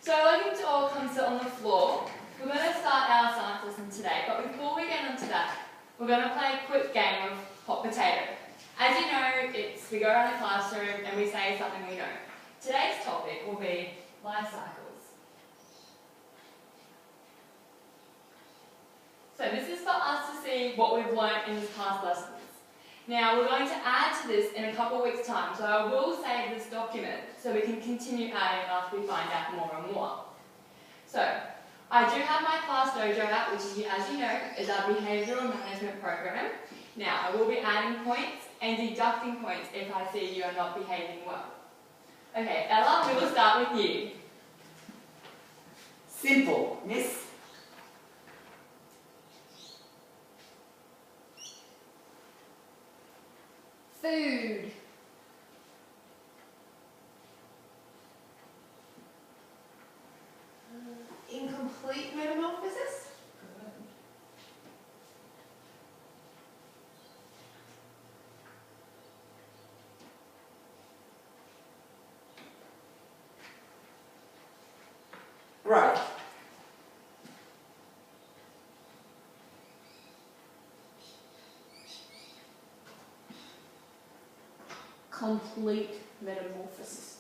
So I'd like you to all come sit on the floor. We're going to start our science lesson today, but before we get into that, we're going to play a quick game of hot potato. As you know, we go around the classroom and we say something we know. Today's topic will be life cycles. So this is for us to see what we've learnt in these past lessons. Now we're going to add to this in a couple of weeks' time, so I will save this document so we can continue adding after we find out more and more. So I do have my Class Dojo app, which is, as you know, is our behavioural management program. Now I will be adding points and deducting points if I see you are not behaving well. Okay, Ella, we will start with you. Simple, miss. Food. Incomplete metamorphosis? Growth. Complete metamorphosis.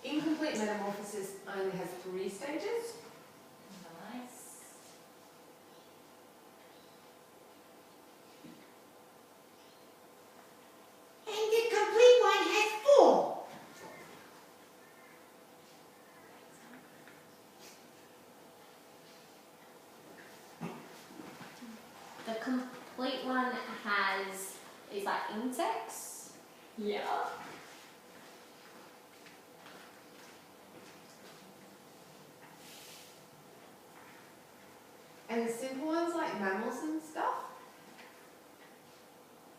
Incomplete metamorphosis only has 3 stages. Nice. And the complete one has 4. The complete one is like insects. Yeah. And the simple ones like mammals and stuff?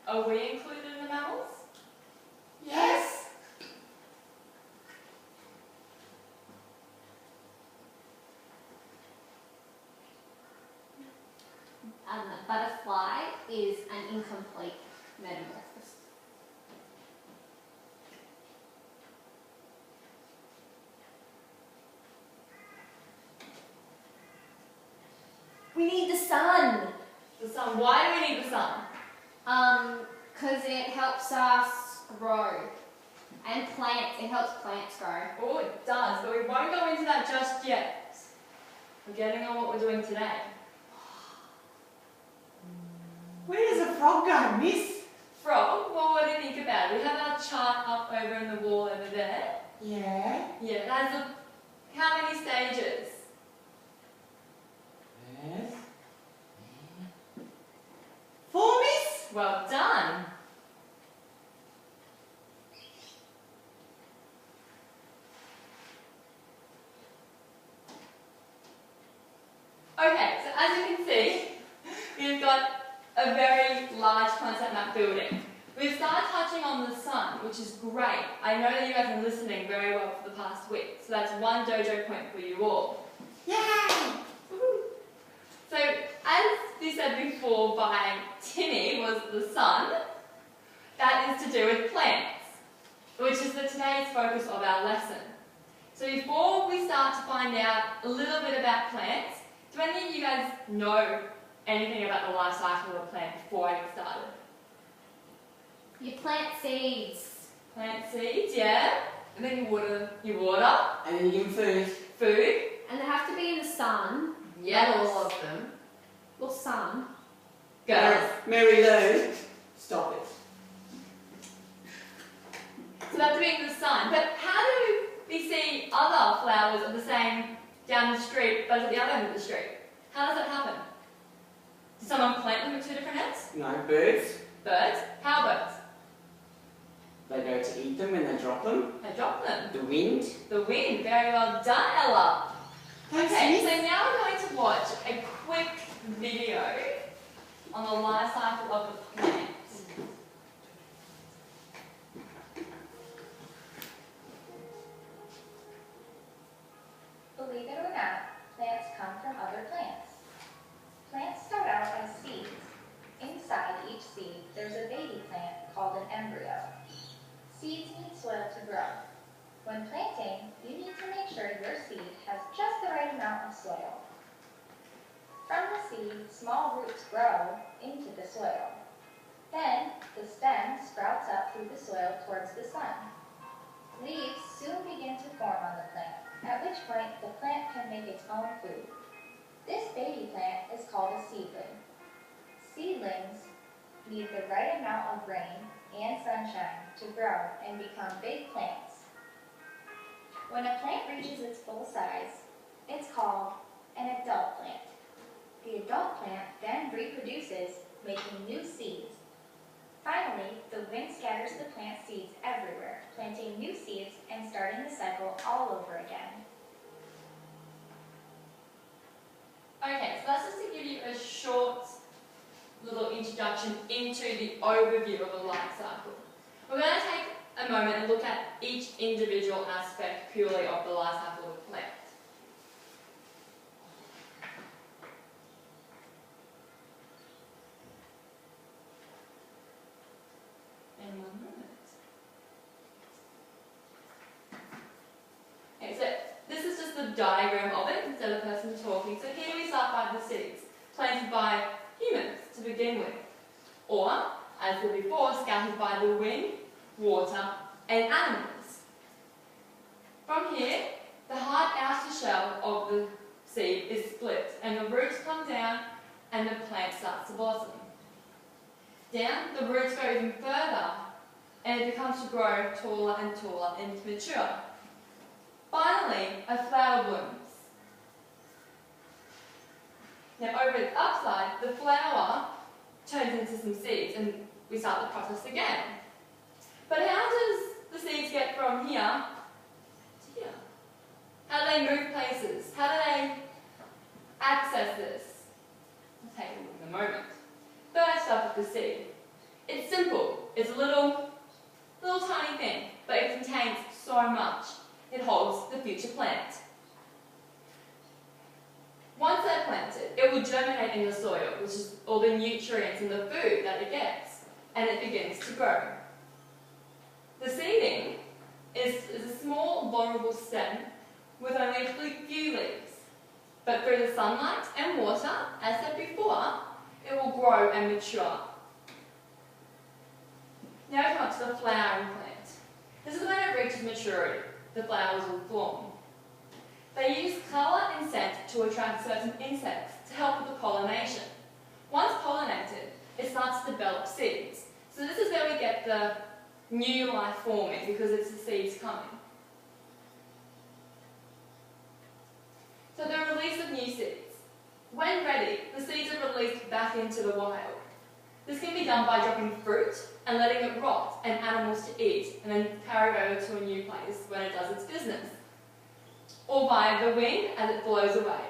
Are we included in the mammals? Yes. And the butterfly is an incomplete metamorphosis. We need the sun. The sun. Why do we need the sun? Because it helps us grow. And plants, it helps plants grow. Oh, it does, but we won't go into that just yet. We're getting on what we're doing today. Where does a frog go, miss? Frog, well, what do you think about it? We have our chart up over in the wall over there. Yeah. Yeah, it has how many stages? Yes. 4, miss? Well done. Okay, so as you can see, we've got a very large concept map building. We've started touching on the sun, which is great. I know that you guys have been listening very well for the past week, so that's 1 dojo point for you all. Yay! So, as we said before by Timmy, was the sun, that is to do with plants, which is today's focus of our lesson. So before we start to find out a little bit about plants, do any of you guys know anything about the life cycle of a plant before I get started? You plant seeds. Plant seeds, yeah. And then you water. And then you give them food. Food. And they have to be in the sun. Yes. Not all of them. Well, sun. Girls. Mary Lou, stop it. So that's being the sun. But how do we see other flowers of the same down the street, but at the other end of the street? How does that happen? Does someone plant them at 2 different ends? No, birds. Birds? How birds? They go to eat them when they drop them. They drop them. The wind. The wind. Very well done, Ella. Thanks, Okay, miss. so now we're going to watch a quick video on the life cycle of the plant. Believe it or not, plants come from other plants. seed, there's a baby plant called an embryo. Seeds need soil to grow. When planting, you need to make sure your seed has just the right amount of soil. From the seed, small roots grow into the soil. Then, the stem sprouts up through the soil towards the sun. Leaves soon begin to form on the plant, at which point the plant can make its own food. This baby plant is called a seedling. Seedlings need the right amount of rain and sunshine to grow and become big plants. When a plant reaches its full size, it's called an adult plant. The adult plant then reproduces, making new seeds. Finally, the wind scatters the plant seeds everywhere, planting new seeds and starting the cycle all over again. Okay, so that's just to give you a short little introduction into the overview of the life cycle. We're going to take a moment and look at each individual aspect purely of the life cycle of the plant. In 1 moment. Okay, so this is just the diagram of it instead of the person talking. So here we start by the seeds, planted by humans to begin with, or, as said before, scattered by the wind, water, and animals. From here, the hard outer shell of the seed is split, and the roots come down, and the plant starts to blossom. Down, the roots go even further, and it becomes to grow taller and taller and mature. Finally, a flower blooms. Now over its upside, the flower turns into some seeds, and we start the process again. But how does the seeds get from here to here? How do they move places? How do they access this? We'll take a look in a moment. First up with the seed. It's simple. It's a little tiny thing, but it contains so much. It holds the future plant. Once they're planted, it will germinate in the soil, which is all the nutrients and the food that it gets, and it begins to grow. The seeding is a small, vulnerable stem with only a few leaves, but through the sunlight and water, as said before, it will grow and mature. Now we come to the flowering plant. This is when it reaches maturity. The flowers will form. They use colour and scent to attract certain insects to help with the pollination. Once pollinated, it starts to develop seeds. So this is where we get the new life forming, because it's the seeds coming. So the release of new seeds. When ready, the seeds are released back into the wild. This can be done by dropping fruit and letting it rot and animals to eat, and then carried over to a new place when it does its business. Or by the wind as it blows away.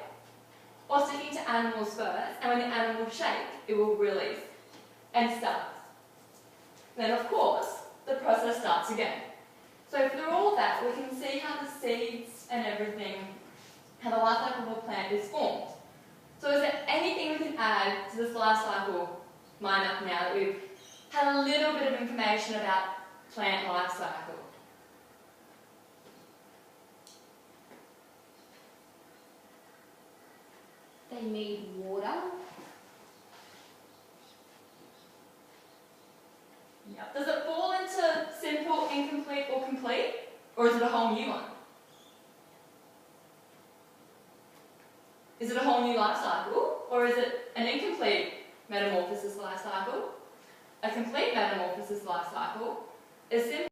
Or sticking to animals first, and when the animals shake, it will release and start. Then of course, the process starts again. So through all that, we can see how the seeds and everything, how the life cycle of a plant is formed. So is there anything we can add to this life cycle mind up now that we've had a little bit of information about plant life cycle? They need water. Yep. Does it fall into simple, incomplete, or complete? Or is it a whole new one? Is it a whole new life cycle? Or is it an incomplete metamorphosis life cycle? A complete metamorphosis life cycle? A simple